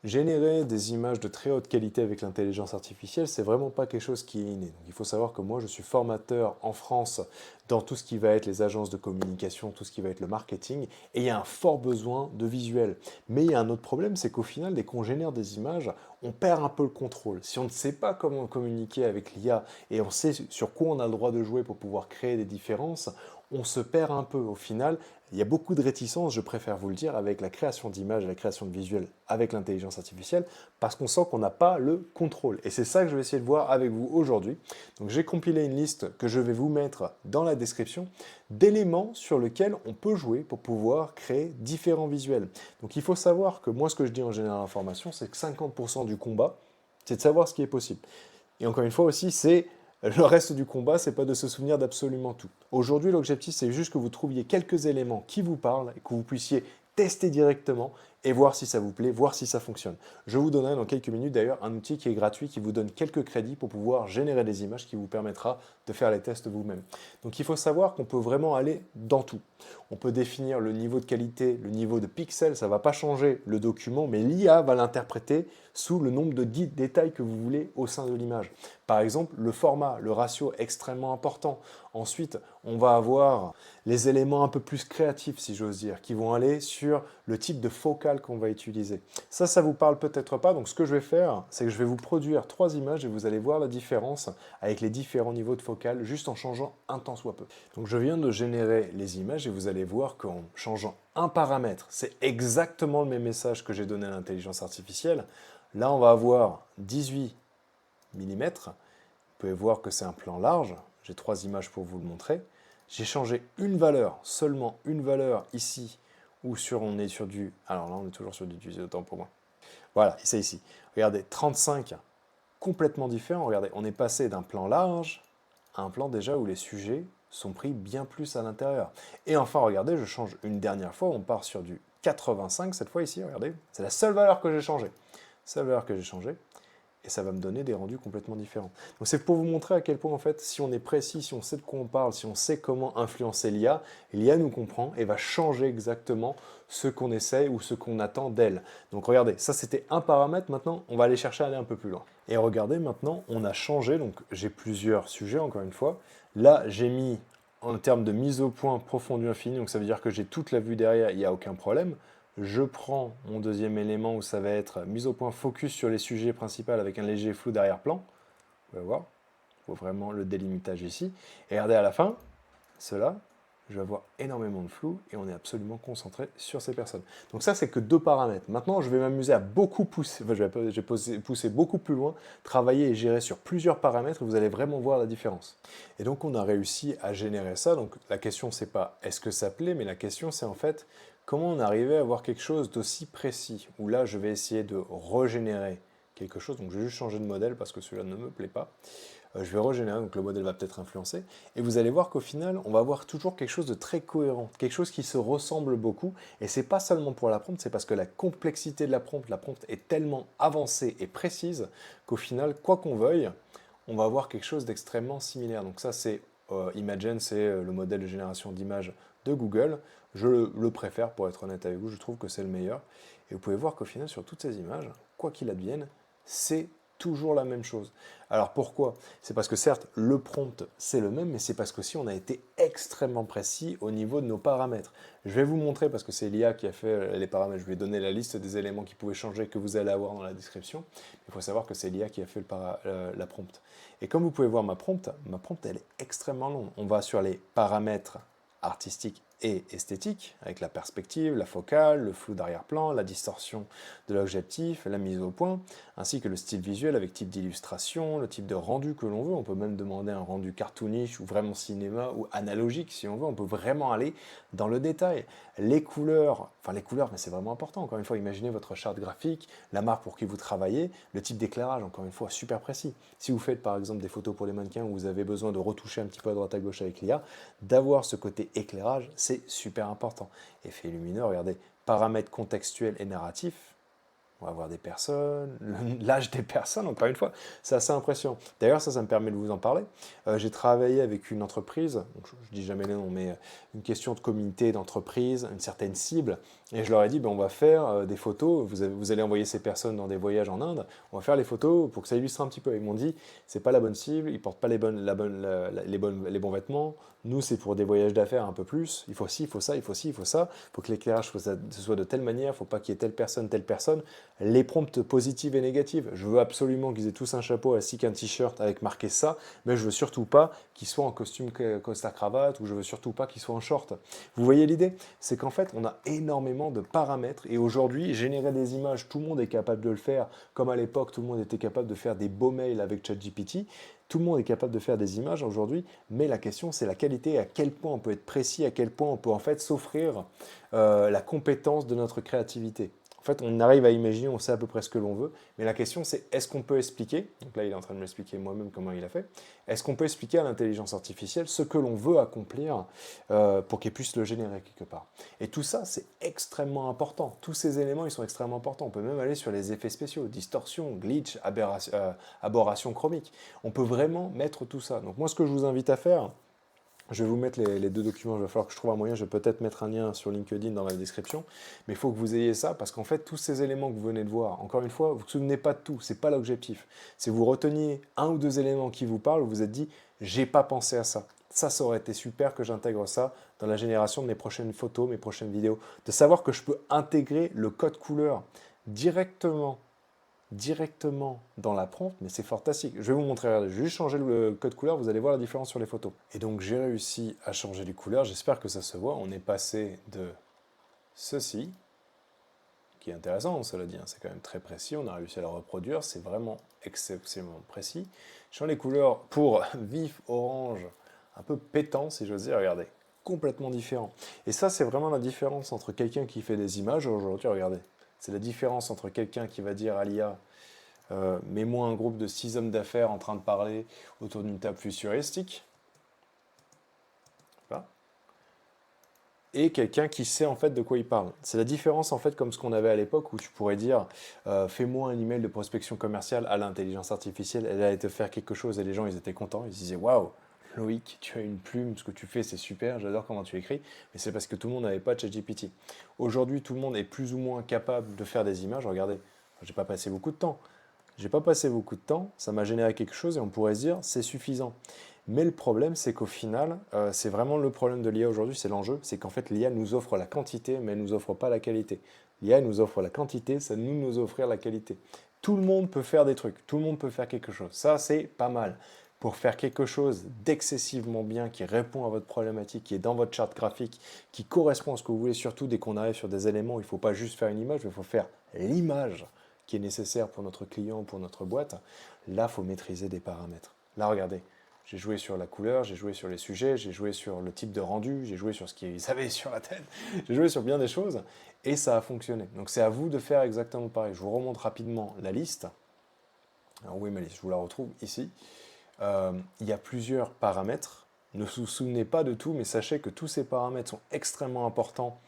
Générer des images de très haute qualité avec l'intelligence artificielle, c'est vraiment pas quelque chose qui est inné. Donc, il faut savoir que moi, je suis formateur en France dans tout ce qui va être les agences de communication, tout ce qui va être le marketing, et il y a un fort besoin de visuel. Mais il y a un autre problème, c'est qu'au final, dès qu'on génère des images, on perd un peu le contrôle. Si on ne sait pas comment communiquer avec l'IA et on sait sur quoi on a le droit de jouer pour pouvoir créer des différences, on se perd un peu. Au final, il y a beaucoup de réticence, je préfère vous le dire, avec la création d'images et la création de visuels avec l'intelligence artificielle, parce qu'on sent qu'on n'a pas le contrôle. Et c'est ça que je vais essayer de voir avec vous aujourd'hui. Donc j'ai compilé une liste que je vais vous mettre dans la description d'éléments sur lesquels on peut jouer pour pouvoir créer différents visuels. Donc il faut savoir que moi, ce que je dis en général en formation, c'est que 50% du combat, c'est de savoir ce qui est possible. Et encore une fois aussi, c'est le reste du combat, c'est pas de se souvenir d'absolument tout. Aujourd'hui, l'objectif, c'est juste que vous trouviez quelques éléments qui vous parlent et que vous puissiez tester directement et voir si ça vous plaît, voir si ça fonctionne. Je vous donnerai dans quelques minutes d'ailleurs un outil qui est gratuit, qui vous donne quelques crédits pour pouvoir générer des images qui vous permettra de faire les tests vous-même. Donc il faut savoir qu'on peut vraiment aller dans tout. On peut définir le niveau de qualité, le niveau de pixels, ça ne va pas changer le document, mais l'IA va l'interpréter sous le nombre de détails que vous voulez au sein de l'image. Par exemple, le format, le ratio extrêmement important. Ensuite, on va avoir les éléments un peu plus créatifs, si j'ose dire, qui vont aller sur le type de focale qu'on va utiliser. Ça vous parle peut-être pas. Donc, ce que je vais faire, c'est que je vais vous produire 3 images et vous allez voir la différence avec les différents niveaux de focale, juste en changeant un tant soit peu. Donc, je viens de générer les images et vous allez voir qu'en changeant un paramètre, c'est exactement le même message que j'ai donné à l'intelligence artificielle. Là, on va avoir 18 millimètres. Vous pouvez voir que c'est un plan large. J'ai 3 images pour vous le montrer. J'ai changé une valeur, seulement une valeur ici, où on est sur du... Alors là, on est toujours sur du 18, autant pour moi. Voilà, c'est ici. Regardez, 35, complètement différent. Regardez, on est passé d'un plan large à un plan déjà où les sujets sont pris bien plus à l'intérieur. Et enfin, regardez, je change une dernière fois, on part sur du 85 cette fois ici, regardez. C'est la seule valeur que j'ai changée. Seule valeur que j'ai changée et ça va me donner des rendus complètement différents. Donc c'est pour vous montrer à quel point en fait, si on est précis, si on sait de quoi on parle, si on sait comment influencer l'IA nous comprend et va changer exactement ce qu'on essaie ou ce qu'on attend d'elle. Donc regardez, ça c'était un paramètre, maintenant on va aller chercher à aller un peu plus loin. Et regardez maintenant, on a changé, donc j'ai plusieurs sujets encore une fois. Là j'ai mis en termes de mise au point profondeur infinie, donc ça veut dire que j'ai toute la vue derrière, il n'y a aucun problème. Je prends mon deuxième élément où ça va être mise au point focus sur les sujets principaux avec un léger flou d'arrière-plan. Vous pouvez voir, il faut vraiment le délimitage ici. Et regardez à la fin, cela, je vais avoir énormément de flou et on est absolument concentré sur ces personnes. Donc ça, c'est que 2 paramètres. Maintenant, je vais m'amuser à beaucoup pousser, enfin, je vais pousser beaucoup plus loin, travailler et gérer sur plusieurs paramètres et vous allez vraiment voir la différence. Et donc, on a réussi à générer ça. Donc, la question, c'est pas est-ce que ça plaît, mais la question, c'est en fait comment on arrivait à avoir quelque chose d'aussi précis. Où là, je vais essayer de régénérer quelque chose. Donc, je vais juste changer de modèle parce que celui-là ne me plaît pas. Je vais régénérer, donc le modèle va peut-être influencer. Et vous allez voir qu'au final, on va avoir toujours quelque chose de très cohérent, quelque chose qui se ressemble beaucoup. Et c'est pas seulement pour la prompte, c'est parce que la complexité de la prompte est tellement avancée et précise qu'au final, quoi qu'on veuille, on va avoir quelque chose d'extrêmement similaire. Donc ça, c'est Imagen, c'est le modèle de génération d'images de Google. Je le préfère, pour être honnête avec vous, je trouve que c'est le meilleur. Et vous pouvez voir qu'au final, sur toutes ces images, quoi qu'il advienne, c'est toujours la même chose. Alors pourquoi? C'est parce que certes, le prompt, c'est le même, mais c'est parce qu'aussi on a été extrêmement précis au niveau de nos paramètres. Je vais vous montrer, parce que c'est l'IA qui a fait les paramètres, je vais donner la liste des éléments qui pouvaient changer que vous allez avoir dans la description. Il faut savoir que c'est l'IA qui a fait la prompt. Et comme vous pouvez voir ma prompt, elle est extrêmement longue. On va sur les paramètres artistiques et esthétique, avec la perspective, la focale, le flou d'arrière-plan, la distorsion de l'objectif, la mise au point, ainsi que le style visuel avec type d'illustration, le type de rendu que l'on veut. On peut même demander un rendu cartoonish ou vraiment cinéma ou analogique si on veut. On peut vraiment aller dans le détail. Les couleurs, mais c'est vraiment important. Encore une fois, imaginez votre charte graphique, la marque pour qui vous travaillez, le type d'éclairage, encore une fois, super précis. Si vous faites par exemple des photos pour les mannequins où vous avez besoin de retoucher un petit peu à droite à gauche avec l'IA, d'avoir ce côté éclairage, c'est super important. Effet lumineux, regardez, paramètres contextuels et narratifs, on va voir des personnes, l'âge des personnes, encore une fois, c'est assez impressionnant. D'ailleurs, ça me permet de vous en parler. J'ai travaillé avec une entreprise, donc je ne dis jamais les noms, mais une question de communauté, d'entreprise, une certaine cible, Et je leur ai dit, ben, on va faire des photos, vous allez envoyer ces personnes dans des voyages en Inde, on va faire les photos pour que ça illustre un petit peu. Ils m'ont dit, c'est pas la bonne cible, ils portent pas les bons vêtements, nous c'est pour des voyages d'affaires un peu plus, il faut ci, il faut ça, il faut ci, il faut ça, il faut que l'éclairage ce soit de telle manière, il faut pas qu'il y ait telle personne. Les prompts positives et négatives, je veux absolument qu'ils aient tous un chapeau ainsi qu'un t-shirt avec marqué ça, mais je veux surtout pas qu'ils soient en costume costard-cravate ou je veux surtout pas qu'ils soient en short. Vous voyez l'idée? C'est qu'en fait, on a énormément de paramètres et aujourd'hui, générer des images, tout le monde est capable de le faire, comme à l'époque, tout le monde était capable de faire des beaux mails avec ChatGPT. Tout le monde est capable de faire des images aujourd'hui, mais la question c'est la qualité, à quel point on peut être précis, à quel point on peut en fait s'offrir la compétence de notre créativité. En fait, on arrive à imaginer, on sait à peu près ce que l'on veut, mais la question c'est est-ce qu'on peut expliquer, donc là il est en train de m'expliquer moi-même comment il a fait, est-ce qu'on peut expliquer à l'intelligence artificielle ce que l'on veut accomplir pour qu'elle puisse le générer quelque part. Et tout ça, c'est extrêmement important. Tous ces éléments, ils sont extrêmement importants. On peut même aller sur les effets spéciaux, distorsion, glitch, aberration chromique. On peut vraiment mettre tout ça. Donc moi, ce que je vous invite à faire, je vais vous mettre les deux documents, il va falloir que je trouve un moyen, je vais peut-être mettre un lien sur LinkedIn dans la description, mais il faut que vous ayez ça, parce qu'en fait, tous ces éléments que vous venez de voir, encore une fois, vous ne vous souvenez pas de tout, c'est pas l'objectif. C'est vous reteniez un ou deux éléments qui vous parlent, vous vous êtes dit, j'ai pas pensé à ça. Ça aurait été super que j'intègre ça dans la génération de mes prochaines photos, mes prochaines vidéos. De savoir que je peux intégrer le code couleur directement dans la prompt, mais c'est fantastique. Je vais vous montrer, regardez, je vais juste changer le code couleur, vous allez voir la différence sur les photos. Et donc j'ai réussi à changer les couleurs, j'espère que ça se voit. On est passé de ceci, qui est intéressant, cela dit, hein, c'est quand même très précis, on a réussi à le reproduire, c'est vraiment exceptionnellement précis. Je change les couleurs pour vif orange, un peu pétant si j'ose dire, regardez, complètement différent. Et ça c'est vraiment la différence entre quelqu'un qui fait des images aujourd'hui, regardez. C'est la différence entre quelqu'un qui va dire à l'IA, mets-moi un groupe de 6 hommes d'affaires en train de parler autour d'une table futuristique, voilà, et quelqu'un qui sait en fait de quoi il parle. C'est la différence en fait comme ce qu'on avait à l'époque où tu pourrais dire fais-moi un email de prospection commerciale à l'intelligence artificielle, elle allait te faire quelque chose et les gens ils étaient contents, ils se disaient waouh, Loïc, tu as une plume, ce que tu fais c'est super, j'adore comment tu écris, mais c'est parce que tout le monde n'avait pas de ChatGPT. Aujourd'hui tout le monde est plus ou moins capable de faire des images, regardez, j'ai pas passé beaucoup de temps. J'ai pas passé beaucoup de temps, ça m'a généré quelque chose et on pourrait se dire c'est suffisant. Mais le problème, c'est qu'au final, c'est vraiment le problème de l'IA aujourd'hui, c'est l'enjeu, c'est qu'en fait l'IA nous offre la quantité, mais elle nous offre pas la qualité. L'IA nous offre la quantité, ça nous offrir la qualité. Tout le monde peut faire des trucs, tout le monde peut faire quelque chose. Ça, c'est pas mal. Pour faire quelque chose d'excessivement bien, qui répond à votre problématique, qui est dans votre charte graphique, qui correspond à ce que vous voulez, surtout dès qu'on arrive sur des éléments où il ne faut pas juste faire une image, mais il faut faire l'image qui est nécessaire pour notre client, pour notre boîte, là, il faut maîtriser des paramètres. Là, regardez, j'ai joué sur la couleur, j'ai joué sur les sujets, j'ai joué sur le type de rendu, j'ai joué sur ce qu'ils avaient sur la tête, j'ai joué sur bien des choses, et ça a fonctionné. Donc c'est à vous de faire exactement pareil. Je vous remonte rapidement la liste. Alors oui, ma liste, je vous la retrouve ici. Il y a plusieurs paramètres. Ne vous souvenez pas de tout, mais sachez que tous ces paramètres sont extrêmement importants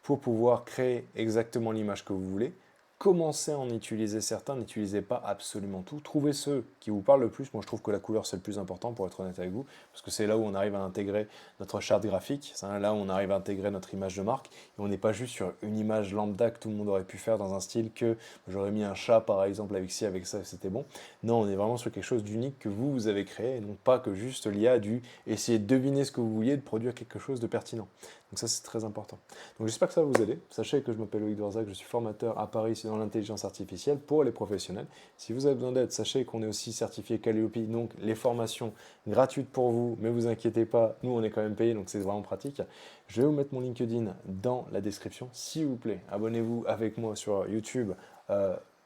pour pouvoir créer exactement l'image que vous voulez. Commencez à en utiliser certains, n'utilisez pas absolument tout. Trouvez ceux qui vous parlent le plus. Moi, je trouve que la couleur, c'est le plus important, pour être honnête avec vous, parce que c'est là où on arrive à intégrer notre charte graphique, c'est là où on arrive à intégrer notre image de marque, et on n'est pas juste sur une image lambda que tout le monde aurait pu faire dans un style que j'aurais mis un chat, par exemple, avec ci, avec ça, c'était bon. Non, on est vraiment sur quelque chose d'unique que vous avez créé, et non pas que juste l'IA a dû essayer de deviner ce que vous vouliez, de produire quelque chose de pertinent. Donc ça, c'est très important. Donc j'espère que ça va vous aider. Sachez que je m'appelle Loïc Dorzac, je suis formateur à Paris dans l'intelligence artificielle pour les professionnels. Si vous avez besoin d'aide, sachez qu'on est aussi certifié Calliope, donc les formations gratuites pour vous, mais vous inquiétez pas, nous on est quand même payé, donc c'est vraiment pratique. Je vais vous mettre mon LinkedIn dans la description. S'il vous plaît, abonnez-vous avec moi sur YouTube.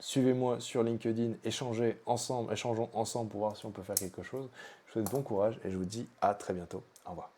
Suivez-moi sur LinkedIn, échangeons ensemble pour voir si on peut faire quelque chose. Je vous souhaite bon courage et je vous dis à très bientôt. Au revoir.